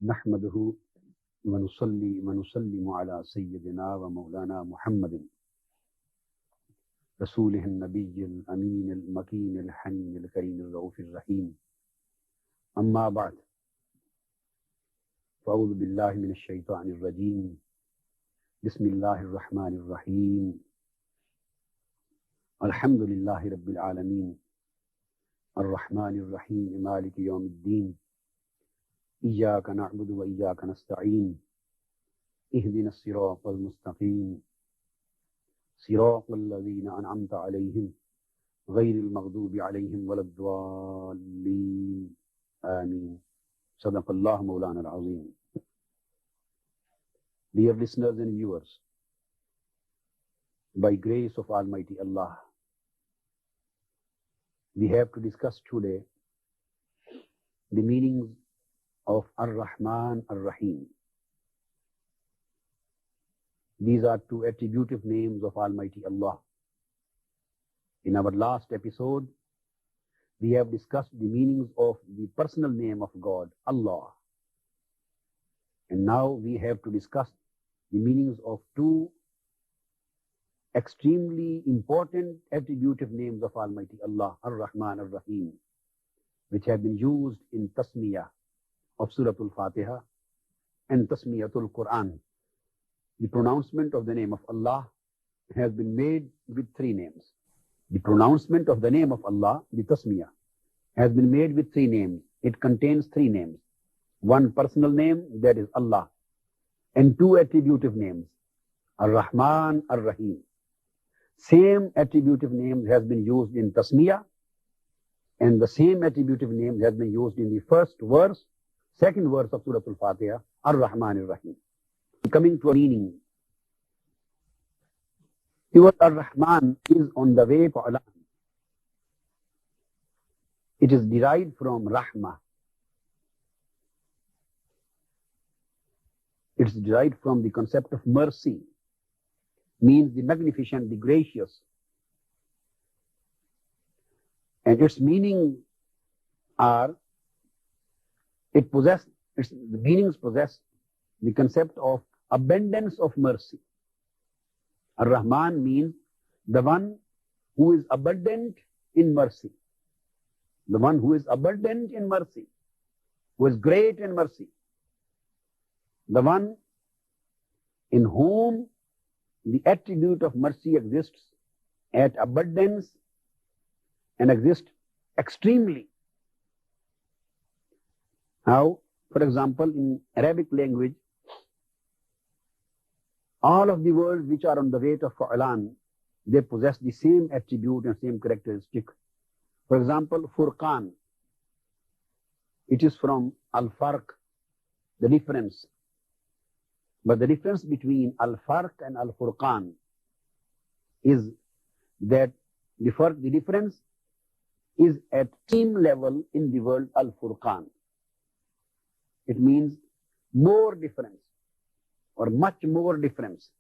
نحمده ونصلي ونسلم على سيدنا ومولانا محمد رسوله النبي الأمين المكين الحنين الكريم الرؤوف الرحيم. أما بعد، فأعوذ بالله من الشيطان الرجيم. بسم الله الرحمن الرحيم. الحمد لله رب العالمين الرحمن الرحيم مالك يوم الدين. إياك نعبد وإياك نستعين. اهدنا الصراط المستقيم صراط الذين أنعمت عليهم غير المغضوب عليهم ولا الضالين آمين. صدق الله مولانا العظيم. Dear listeners and viewers, by grace of Almighty Allah, we have to discuss today the meanings of Ar-Rahman Ar-Rahim. These are two attributive names of Almighty Allah. In our last episode, we have discussed the meanings of the personal name of God, Allah. And now we have to discuss the meanings of two extremely important attributive names of Almighty Allah, Ar-Rahman Ar-Rahim, which have been used in Tasmiyah of Surah Al-Fatiha and Tasmiyatul Quran. The pronouncement of the name of Allah has been made with three names. The pronouncement of the name of Allah, the Tasmiyah, has been made with three names. It contains three names. One personal name, that is Allah, and two attributive names, Ar-Rahman, Ar-Rahim. Same attributive name has been used in Tasmiyah, and the same attributive name has been used in the second verse of Surah Al-Fatiha, Ar-Rahman Ar-Rahim. Coming to a meaning, the word Ar-Rahman is on the way for Allah. It is derived from Rahmah. It is derived from the concept of mercy, means the magnificent, the gracious. And its meaning are, the meanings possess the concept of abundance of mercy. Ar-Rahman means the one who is abundant in mercy. The one who is abundant in mercy, who is great in mercy. The one in whom the attribute of mercy exists at abundance and exists extremely. Now, for example, in Arabic language, all of the words which are on the weight of Fa'alan, they possess the same attribute and same characteristic. For example, Furqan, it is from Al-Farq, the difference. But the difference between Al-Farq and Al-Furqan is that the difference is at same level in the word Al-Furqan. It means more difference or much more difference.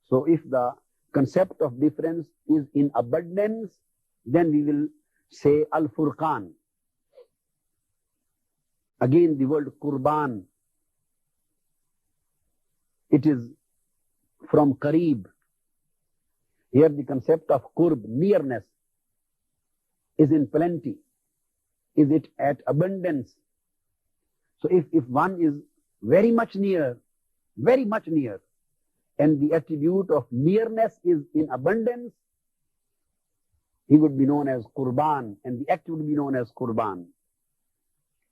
So if the concept of difference is in abundance, then we will say Al-Furqan. Again, the word Qurban, it is from Qareeb. Here the concept of Qurb, nearness, is in plenty. Is it at abundance? So if one is very much near, and the attribute of nearness is in abundance, he would be known as Qurban, and the act would be known as Qurban.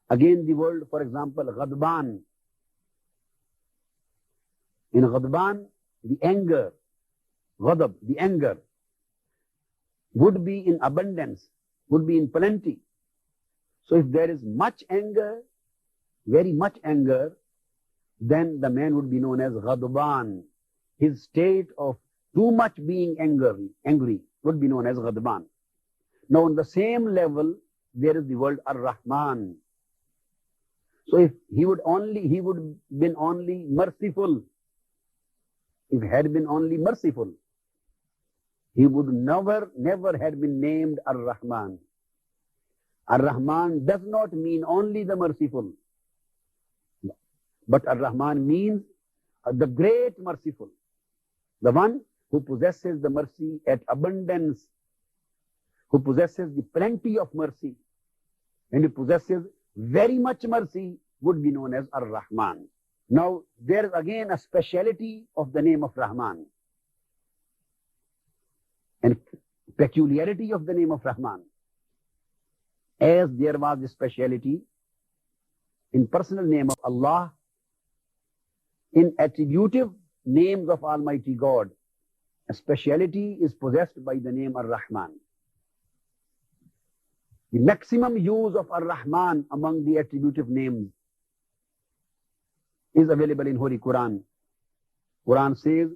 Again, the word, for example, Ghadban. In Ghadban, the anger, Ghadab, the anger, would be in abundance, would be in plenty. So if there is much anger, very much anger, then the man would be known as Ghadban. His state of too much being angry would be known as Ghadban. Now on the same level, there is the word Ar-Rahman. So if he would been only merciful, if he had been only merciful, he would never had been named Ar-Rahman. Ar-Rahman does not mean only the merciful. But Ar-Rahman means the great merciful, the one who possesses the mercy at abundance, who possesses the plenty of mercy, and who possesses very much mercy would be known as Ar-Rahman. Now, there is again a speciality of the name of Rahman and peculiarity of the name of Rahman. As there was a speciality in personal name of Allah, in attributive names of Almighty God, a speciality is possessed by the name Ar-Rahman. The maximum use of Ar-Rahman among the attributive names is available in Holy Quran. Quran says,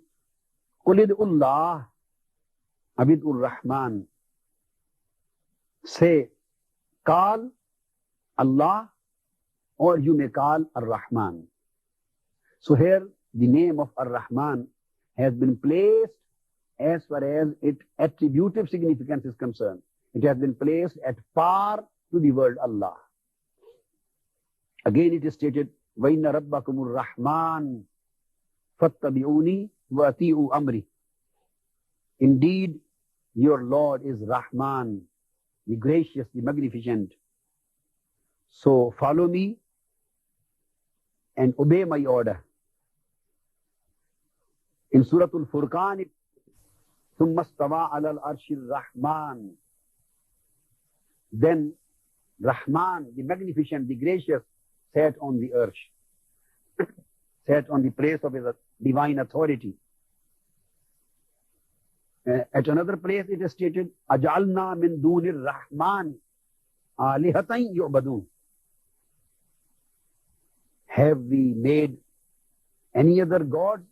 قُلِ ادْعُوا اللَّهَ أَوِ ادْعُوا الرَّحْمَنَ. Say, call Allah, or you may call Ar-Rahman. So here the name of Ar-Rahman has been placed as far as its attributive significance is concerned. It has been placed at par to the word Allah. Again it is stated, وَإِنَّ رَبَّكُمُ الرَّحْمَنُ فَاتَّبِعُونِي وَأَطِيعُوا أَمْرِي. Indeed, your Lord is Rahman, the gracious, the magnificent. So follow me and obey my order. In Surah Al-Furqan, ثُمَّ اسْتَوَىٰ عَلَى الْعَرْشِ الرَّحْمَنِ. Then Rahman, the magnificent, the gracious, sat on the arsh, sat on the place of his divine authority. At another place it is stated, أَجْعَلْنَا مِن دُونِ الرَّحْمَنِ آلِهَةً يُعْبَدُونَ. Have we made any other God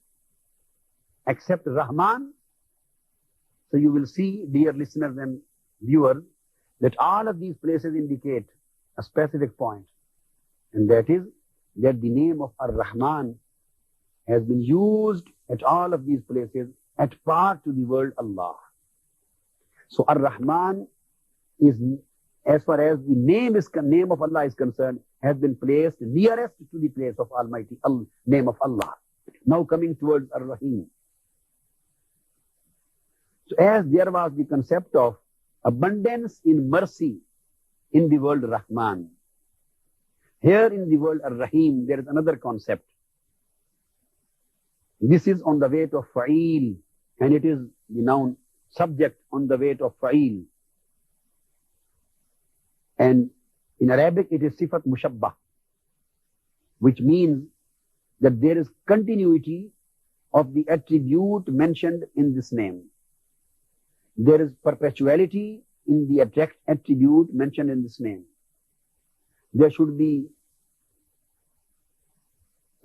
except Rahman? So you will see, dear listeners and viewers, that all of these places indicate a specific point, and that is that the name of Ar-Rahman has been used at all of these places at par to the word Allah. So Ar-Rahman is, as far as the name of Allah is concerned, has been placed nearest to the place of Almighty name of Allah. Now coming towards Ar-Rahim. So as there was the concept of abundance in mercy in the word Rahman, here in the word Ar-Rahim there is another concept. This is on the weight of fa'il, and it is the noun subject on the weight of fa'il. And in Arabic it is sifat mushabbah, which means that there is continuity of the attribute mentioned in this name. There is perpetuality in the attribute mentioned in this name. There should be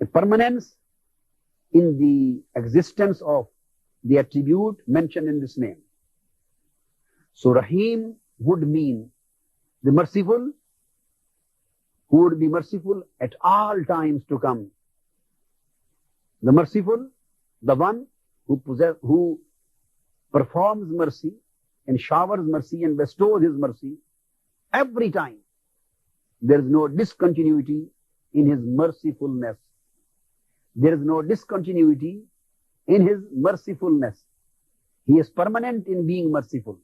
a permanence in the existence of the attribute mentioned in this name. So Rahim would mean the merciful, who would be merciful at all times to come. The merciful, the one who performs mercy and showers mercy and bestows his mercy every time. There is no discontinuity in his mercifulness. There is no discontinuity in his mercifulness. He is permanent in being merciful.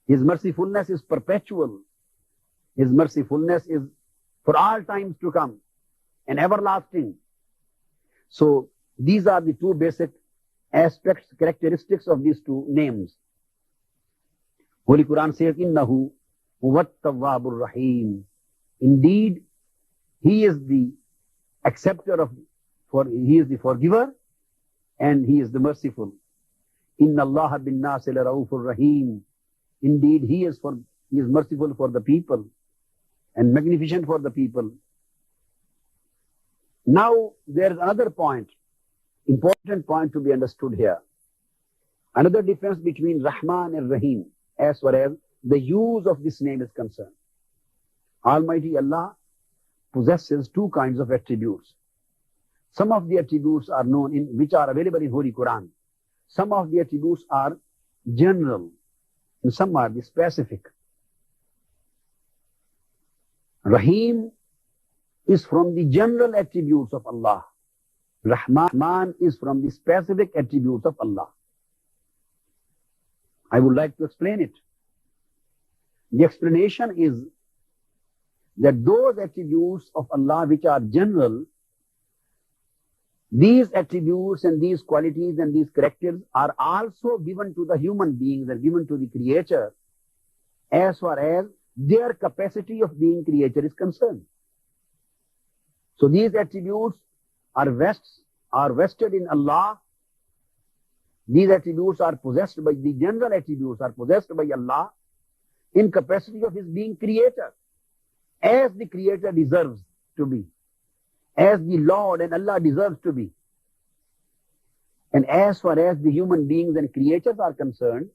His mercifulness is perpetual. His mercifulness is for all times to come and everlasting. So these are the two basic aspects, characteristics of these two names. Holy Quran says, Innahu huwattawwabur rahim. Indeed, he is the acceptor he is the forgiver and he is the merciful. Inna Allah bin nasi la-raufur rahim. Indeed, he is merciful for the people and magnificent for the people. Now, there is another point, important point to be understood here. Another difference between Rahman and Rahim as far as the use of this name is concerned. Almighty Allah possesses two kinds of attributes. Some of the attributes are known which are available in Holy Quran. Some of the attributes are general and some are the specific. Rahim is from the general attributes of Allah. Rahman is from the specific attributes of Allah. I would like to explain it. The explanation is that those attributes of Allah which are general, these attributes and these qualities and these characters are also given to the human beings and given to the creature as far as their capacity of being creature is concerned. So these attributes are vested in Allah. These attributes are possessed by the general attributes are possessed by Allah in capacity of his being creator, as the creator deserves to be, as the Lord and Allah deserves to be. And as far as the human beings and creatures are concerned,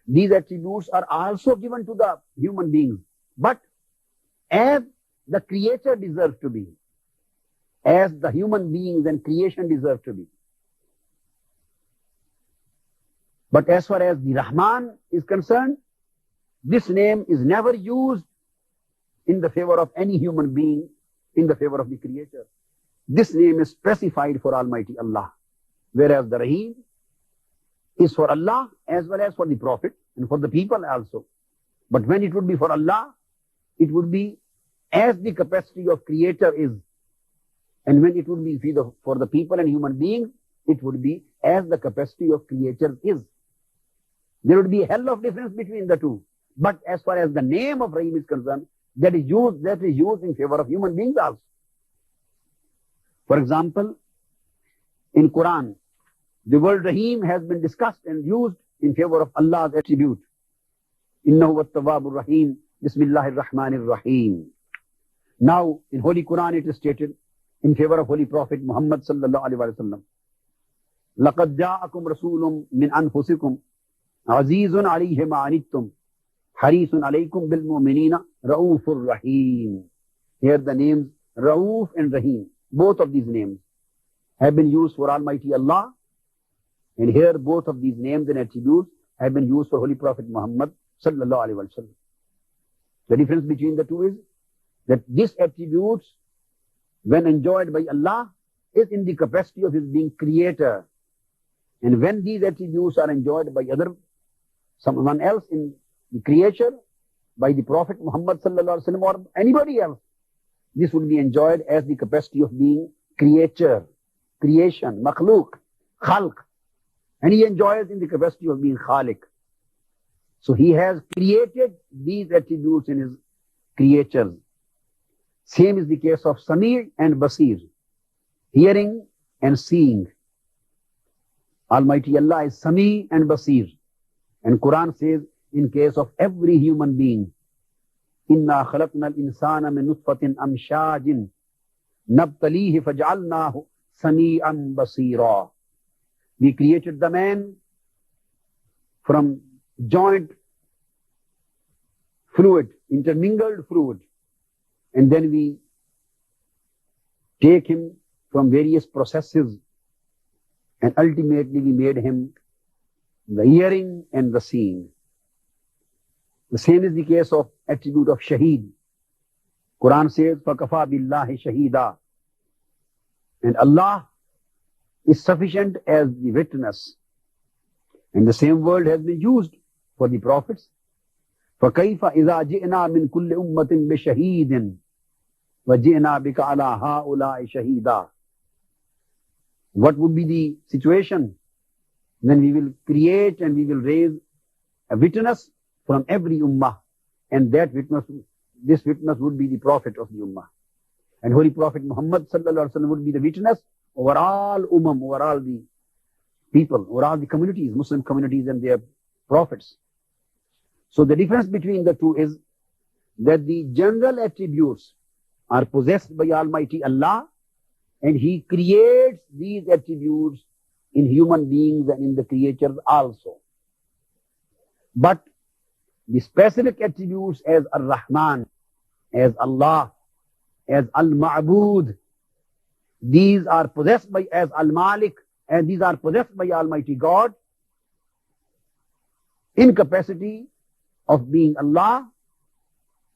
these attributes are also given to the human beings, but as the creator deserves to be, as the human beings and creation deserve to be. But as far as the Rahman is concerned, this name is never used in the favor of any human being, in the favor of the creator. This name is specified for Almighty Allah, whereas the Rahim is for Allah as well as for the Prophet and for the people also. But when it would be for Allah, it would be as the capacity of creator is. And when it would be for the people and human beings, it would be as the capacity of creature is. There would be a hell of difference between the two. But as far as the name of Rahim is concerned, that is used in favor of human beings also. For example, in Quran, the word Rahim has been discussed and used in favor of Allah's attribute. Innahu wat-tawwabur Rahim, Bismillahir Rahmanir Rahim. Now, in Holy Quran it is stated in favor of Holy Prophet Muhammad sallallahu alaihi wasallam, لَقَدْ جَاءَكُمْ رَسُولٌ مِّنْ أَنفُسِكُمْ عَزِيزٌ عَلَيْهِ مَا عَنِتُّمْ حَرِيصٌ عَلَيْكُمْ بِالْمُؤْمِنِينَ رَؤُوفٌ رَحِيمٌ. Here the names Rauf and Rahim, both of these names have been used for Almighty Allah, and here both of these names and attributes have been used for Holy Prophet Muhammad sallallahu alaihi wasallam. The difference between the two is that these attributes, when enjoyed by Allah, is in the capacity of his being creator. And when these attributes are enjoyed by someone else in the creature, by the Prophet Muhammad sallallahu alaihi wasallam or anybody else, this would be enjoyed as the capacity of being creature, creation, makhluk, khalq. And he enjoys in the capacity of being khaliq. So he has created these attributes in his creatures. Same is the case of Sami' and Basir, hearing and seeing. Almighty Allah is Sami' and Basir. And Quran says, in case of every human being, إِنَّا خَلَقْنَا الْإِنسَانَ مِنْ نُطْفَةٍ أَمْشَاجٍ نَبْتَلِيهِ فَجْعَلْنَاهُ سَمِيعًا بَصِيرًا. We created the man from joint fluid, intermingled fluid. And then we take him from various processes, and ultimately we made him the hearing and the seeing. The same is the case of attribute of Shaheed. Quran says, فَكَفَى بِاللَّهِ شَهِيدًا. And Allah is sufficient as the witness. And the same word has been used for the prophets. فَكَيْفَ إِذَا جِئْنَا مِنْ كُلِّ أُمَّةٍ بِشَهِيدٍ وَجِئْنَا بِكَ عَلَى هَؤُلَاءِ شَهِيدًا. What would be the situation? Then we will create and we will raise a witness from every ummah. And that witness, this witness would be the prophet of the ummah. And Holy Prophet Muhammad sallallahu alaihi wasallam would be the witness over all over all the people, over all the communities, Muslim communities and their prophets. So the difference between the two is that the general attributes are possessed by Almighty Allah, and He creates these attributes in human beings and in the creatures also. But the specific attributes as Ar-Rahman, as Allah, as Al-Ma'bud, these are possessed by as Al-Malik, and these are possessed by Almighty God in capacity of being Allah.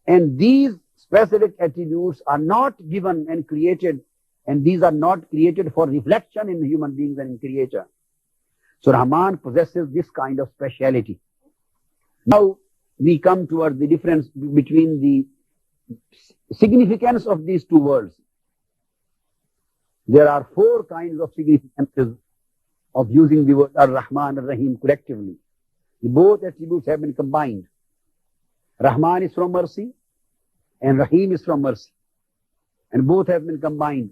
And these specific attributes are not given and created, and these are not created for reflection in human beings and in creature. So Rahman possesses this kind of speciality. Now we come towards the difference between the significance of these two words. There are 4 kinds of significances of using the word Ar-Rahman, Ar-Rahim collectively. Both attributes have been combined. Rahman is from mercy and Rahim is from mercy. And both have been combined.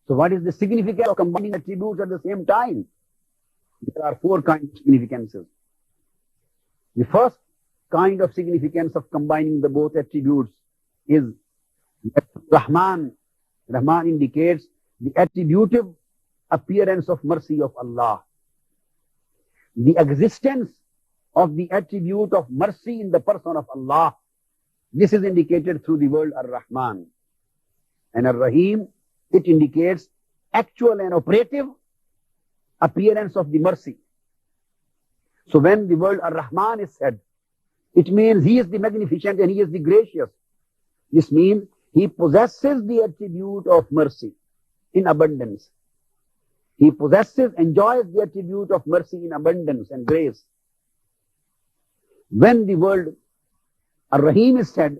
So what is the significance of combining attributes at the same time? There are 4 kinds of significances. The first kind of significance of combining the both attributes is that Rahman indicates the attributive appearance of mercy of Allah. The existence of the attribute of mercy in the person of Allah. This is indicated through the word Ar-Rahman. And Ar-Rahim, it indicates actual and operative appearance of the mercy. So when the word Ar-Rahman is said, it means He is the magnificent and He is the gracious. This means He possesses the attribute of mercy in abundance. He possesses, enjoys the attribute of mercy in abundance and grace. When the word Ar-Rahim is said,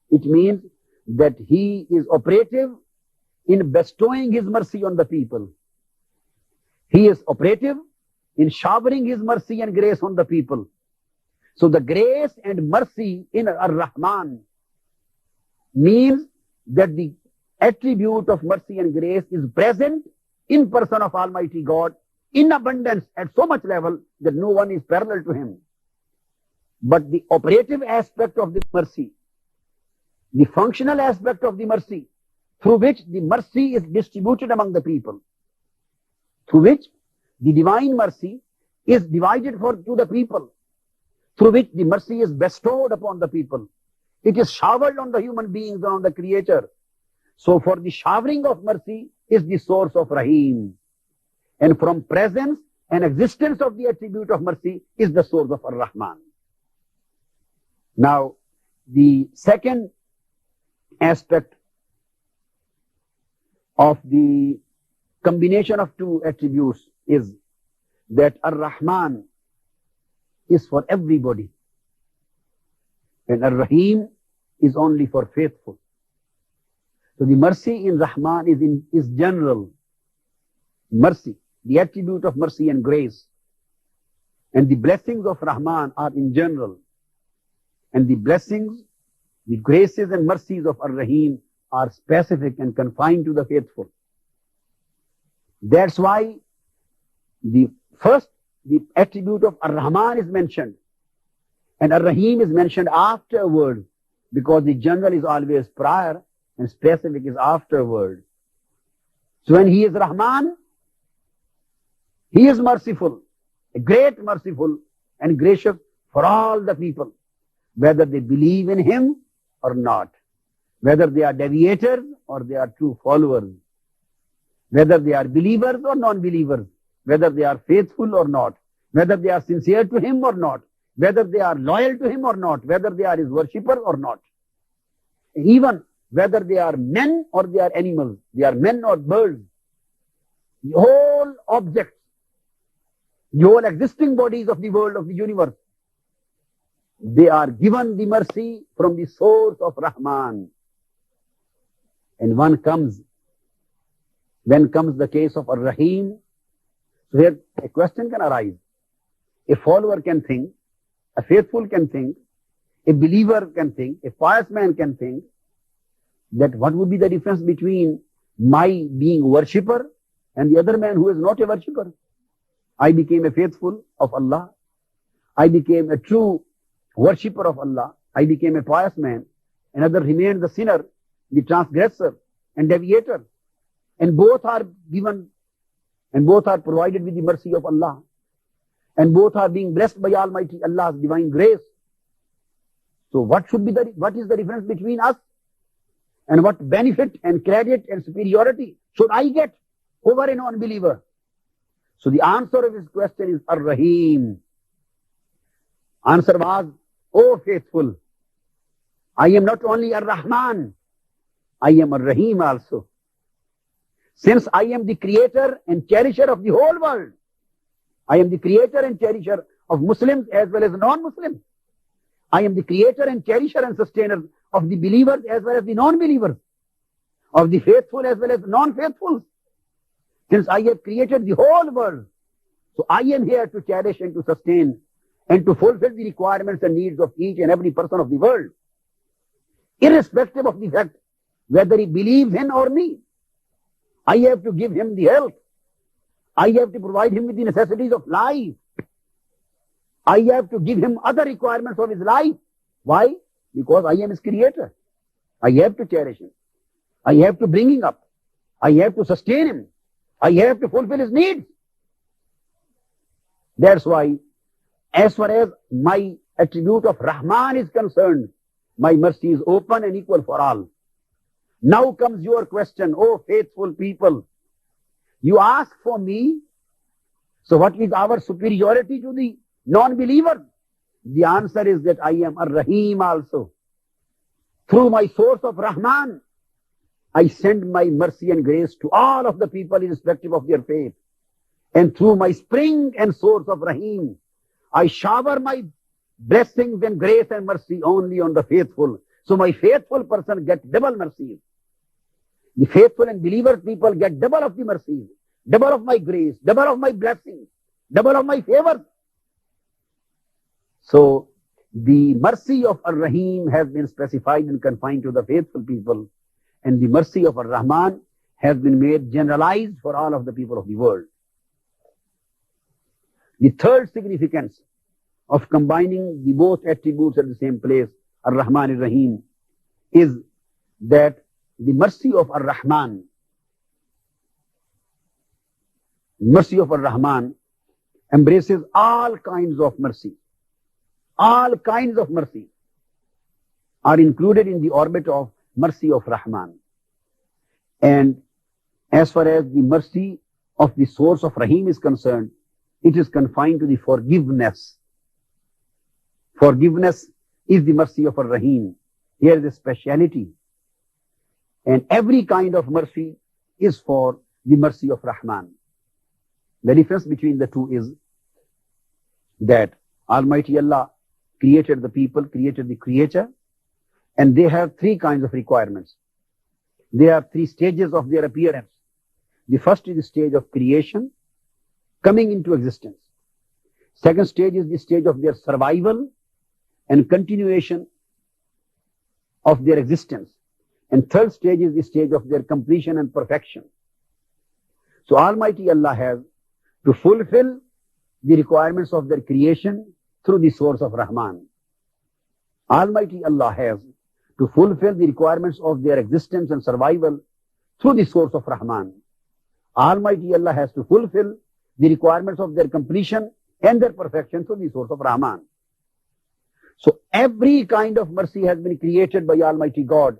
it means that He is operative in bestowing His mercy on the people. He is operative in showering His mercy and grace on the people. So the grace and mercy in Ar-Rahman means that the attribute of mercy and grace is present in person of Almighty God in abundance at so much level that no one is parallel to Him. But the operative aspect of the mercy, the functional aspect of the mercy, through which the mercy is distributed among the people, through which the divine mercy is divided to the people, through which the mercy is bestowed upon the people. It is showered on the human beings and on the creator. So for the showering of mercy is the source of Rahim. And from presence and existence of the attribute of mercy is the source of Ar-Rahman. Now, the second aspect of the combination of two attributes is that Ar-Rahman is for everybody and Ar-Rahim is only for faithful. So the mercy in Rahman is general. Mercy, the attribute of mercy and grace. And the blessings of Rahman are in general. And the blessings, the graces and mercies of Ar-Rahim are specific and confined to the faithful. That's why the attribute of Ar-Rahman is mentioned. And Ar-Rahim is mentioned afterward, because the general is always prior and specific is afterward. So when He is Rahman, He is merciful, a great merciful and gracious for all the people, whether they believe in Him or not, whether they are deviators or they are true followers, whether they are believers or non-believers, whether they are faithful or not, whether they are sincere to Him or not, whether they are loyal to Him or not, whether they are His worshipper or not, even whether they are men or they are animals, they are men or birds, the whole objects, the whole existing bodies of the world, of the universe, they are given the mercy from the source of Rahman. And when comes the case of Ar-Rahim, so here a question can arise. A follower can think, a faithful can think, a believer can think, a pious man can think, that what would be the difference between my being worshipper and the other man who is not a worshipper? I became a faithful of Allah. I became a true worshipper of Allah. I became a pious man. Another remained the sinner, the transgressor and deviator. And both are given and both are provided with the mercy of Allah. And both are being blessed by Almighty Allah's divine grace. So what is the difference between us? And what benefit and credit and superiority should I get over a non-believer? So the answer of his question is Ar-Rahim. Answer was, O faithful, I am not only Ar-Rahman, I am Ar-Rahim also. Since I am the creator and cherisher of the whole world, I am the creator and cherisher of Muslims as well as non-Muslims. I am the creator and cherisher and sustainer of the believers as well as the non-believers, of the faithful as well as non-faithful. Since I have created the whole world, so I am here to cherish and to sustain and to fulfill the requirements and needs of each and every person of the world, irrespective of the fact whether he believes in or me. I have to give him the health. I have to provide him with the necessities of life. I have to give him other requirements of his life. Why? Because I am his creator. I have to cherish him. I have to bring him up. I have to sustain him. I have to fulfill his needs. That's why, as far as my attribute of Rahman is concerned, my mercy is open and equal for all. Now comes your question, oh faithful people. You ask for me, so what is our superiority to the non-believers? The answer is that I am Ar-Rahim also. Through my source of Rahman, I send my mercy and grace to all of the people irrespective of their faith. And through my spring and source of Rahim, I shower my blessings and grace and mercy only on the faithful. So my faithful person gets double mercy. The faithful and believer people get double of the mercy, double of my grace, double of my blessings, double of my favor. So the mercy of Ar-Rahim has been specified and confined to the faithful people, and the mercy of Ar-Rahman has been made generalized for all of the people of the world. The third significance of combining the both attributes at the same place, Ar-Rahman and Rahim, is that the mercy of Ar-Rahman, embraces all kinds of mercy. All kinds of mercy are included in the orbit of mercy of Rahman. And as far as the mercy of the source of Rahim is concerned, it is confined to the forgiveness. Forgiveness is the mercy of Ar-Rahim. Here is a speciality. And every kind of mercy is for the mercy of Rahman. The difference between the two is that Almighty Allah created the people, created the creature, and they have three kinds of requirements. There are three stages of their appearance. The first is the stage of creation, coming into existence. Second stage is the stage of their survival and continuation of their existence. And third stage is the stage of their completion and perfection. So Almighty Allah has to fulfill the requirements of their creation through the source of Rahman. Almighty Allah has to fulfill the requirements of their existence and survival through the source of Rahman. Almighty Allah has to fulfill the requirements of their completion and their perfection through the source of Rahman. So every kind of mercy has been created by Almighty God,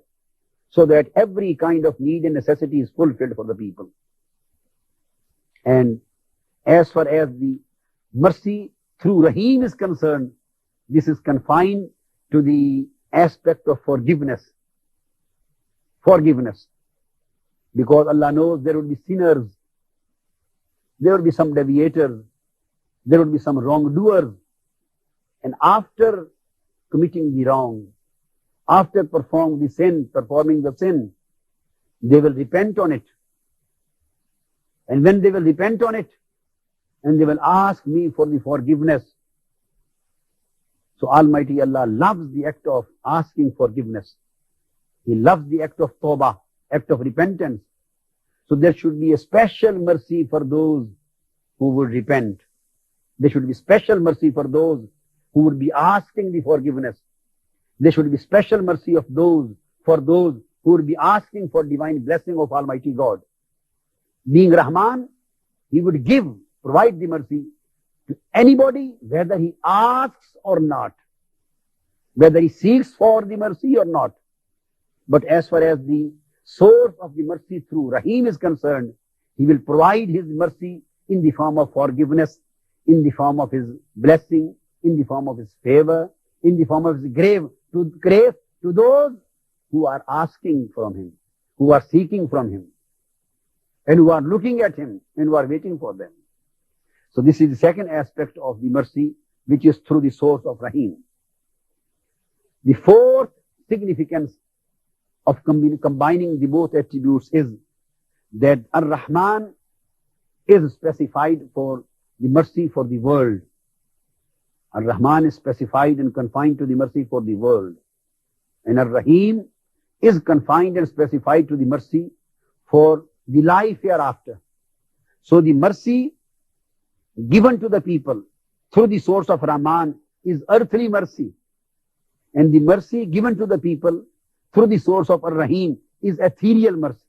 so that every kind of need and necessity is fulfilled for the people. And as far as the mercy through Rahim is concerned, this is confined to the aspect of forgiveness. Forgiveness. Because Allah knows there will be sinners, there will be some deviators, there will be some wrongdoers. And after committing the wrong, after performing the sin, they will repent on it. And when they will repent on it, and they will ask me for the forgiveness. So Almighty Allah loves the act of asking forgiveness. He loves the act of tawbah, act of repentance. So there should be a special mercy for those who would repent. There should be special mercy for those who would be asking the forgiveness. There should be special mercy for those who would be asking for divine blessing of Almighty God. Being Rahman, He would provide the mercy to anybody, whether he asks or not, whether he seeks for the mercy or not. But as far as the source of the mercy through Rahim is concerned, He will provide His mercy in the form of forgiveness, in the form of His blessing, in the form of His favor, in the form of His grace to those who are asking from him, who are seeking from him, and who are looking at him, and who are waiting for them. So this is the second aspect of the mercy, which is through the source of Rahim. The fourth significance of combining the both attributes is that Ar-Rahman is specified for the mercy for the world. Ar-Rahman is specified and confined to the mercy for the world. And Ar-Rahim is confined and specified to the mercy for the life hereafter. So the mercy given to the people through the source of Rahman is earthly mercy. And the mercy given to the people through the source of Ar-Rahim is ethereal mercy.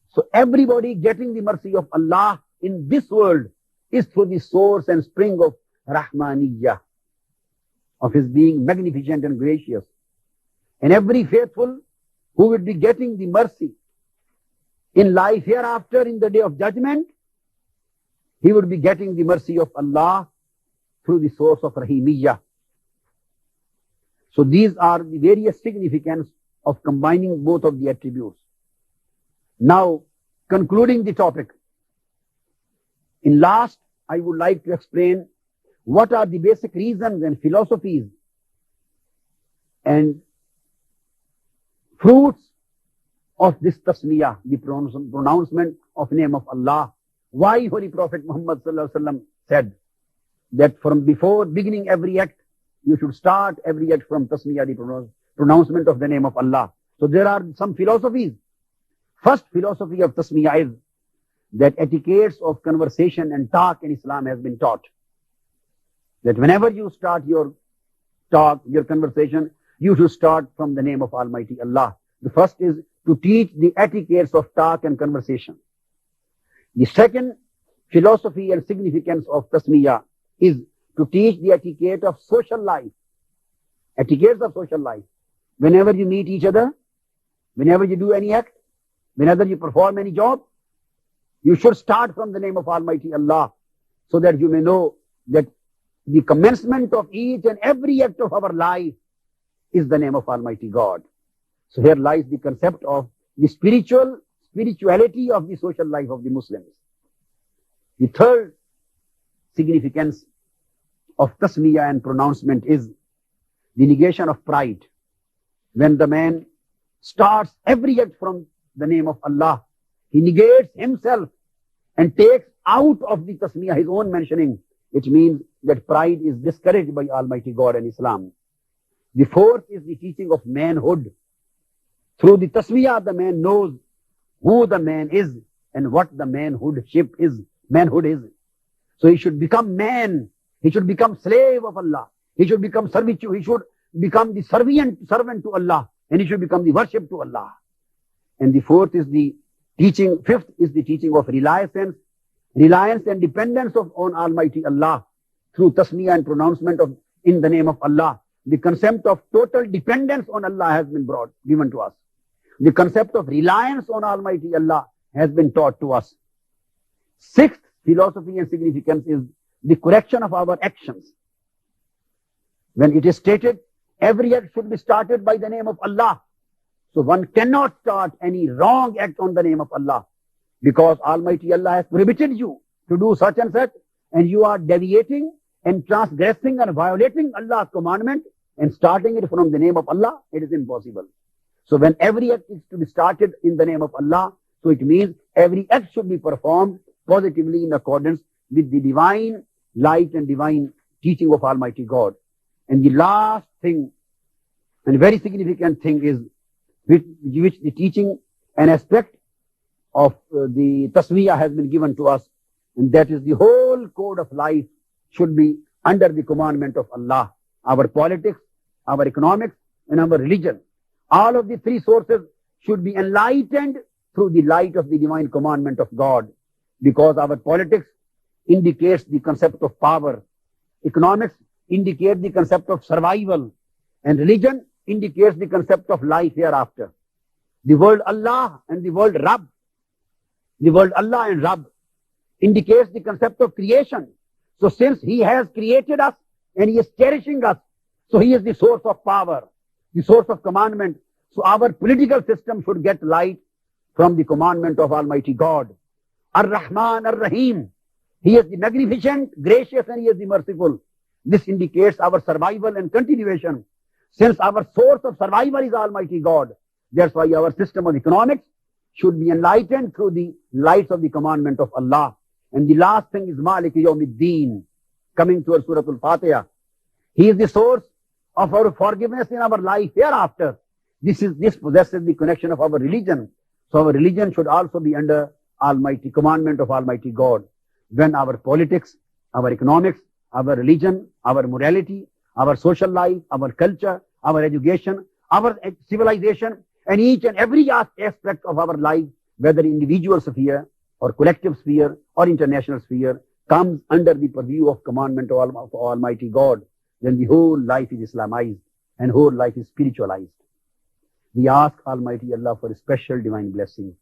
So everybody getting the mercy of Allah in this world is through the source and spring of Rahmaniyah, of his being magnificent and gracious. And every faithful who will be getting the mercy in life hereafter, in the day of judgment, he would be getting the mercy of Allah through the source of Rahimiyah. So these are the various significance of combining both of the attributes. Now, concluding the topic, in last, I would like to explain what are the basic reasons and philosophies and fruits of this tasmiyah, the pronouncement of name of Allah. Why Holy Prophet Muhammad sallallahu alaihi wasallam said that from before beginning every act, you should start every act from tasmiyah, the pronouncement of the name of Allah. So there are some philosophies. First philosophy of tasmiyah is that etiquettes of conversation and talk in Islam has been taught. That whenever you start your talk, your conversation, you should start from the name of Almighty Allah. The first is to teach the etiquettes of talk and conversation. The second philosophy and significance of tasmiyah is to teach the etiquette of social life. Etiquettes of social life. Whenever you meet each other, whenever you do any act, whenever you perform any job, you should start from the name of Almighty Allah, so that you may know that the commencement of each and every act of our life is the name of Almighty God. So here lies the concept of the spirituality of the social life of the Muslims. The third significance of tasmiyah and pronouncement is the negation of pride. When the man starts every act from the name of Allah, he negates himself and takes out of the tasmiyah his own mentioning. It means that pride is discouraged by Almighty God and Islam. The fourth is the teaching of manhood. Through the tasmiyah, the man knows who the man is and what the manhoodship is. Manhood is. So he should become man. He should become slave of Allah. He should become servitude. He should become the servant to Allah. And he should become the worship to Allah. And the fifth is the teaching of reliance and dependence on Almighty Allah through tasmiyah and pronouncement of in the name of Allah. The concept of total dependence on Allah has been given to us. The concept of reliance on Almighty Allah has been taught to us. Sixth philosophy and significance is the correction of our actions. When it is stated, every act should be started by the name of Allah. So one cannot start any wrong act on the name of Allah, because Almighty Allah has prohibited you to do such and such, and you are deviating and transgressing and violating Allah's commandment and starting it from the name of Allah. It is impossible. So when every act is to be started in the name of Allah, so it means every act should be performed positively in accordance with the divine light and divine teaching of Almighty God. And the last thing, and very significant thing, is which the teaching and aspect of the tasmiyah has been given to us, and that is the whole code of life should be under the commandment of Allah. Our politics, our economics, and our religion. All of the three sources should be enlightened through the light of the divine commandment of God, because our politics indicates the concept of power, economics indicates the concept of survival, and religion indicates the concept of life hereafter. The word Allah and the word Rabb, the word Allah and Rabb indicates the concept of creation. So since He has created us and He is cherishing us, so He is the source of power. the source of commandment. So our political system should get light from the commandment of Almighty God. Ar-Rahman, Ar-Rahim. He is the magnificent, gracious, and He is the merciful. This indicates our survival and continuation. Since our source of survival is Almighty God, that's why our system of economics should be enlightened through the lights of the commandment of Allah. And the last thing is Malik Yawmiddin, coming to our Surah Al-Fatiha. He is the source of our forgiveness in our life hereafter. This possesses the connection of our religion. So our religion should also be under Almighty commandment of Almighty God. When our politics, our economics, our religion, our morality, our social life, our culture, our education, our civilization, and each and every aspect of our life, whether individual sphere or collective sphere or international sphere, comes under the purview of commandment of Almighty God, then the whole life is Islamized and whole life is spiritualized. We ask Almighty Allah for a special divine blessing.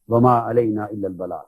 وَمَا عَلَيْنَا إِلَّا الْبَلَاغُ.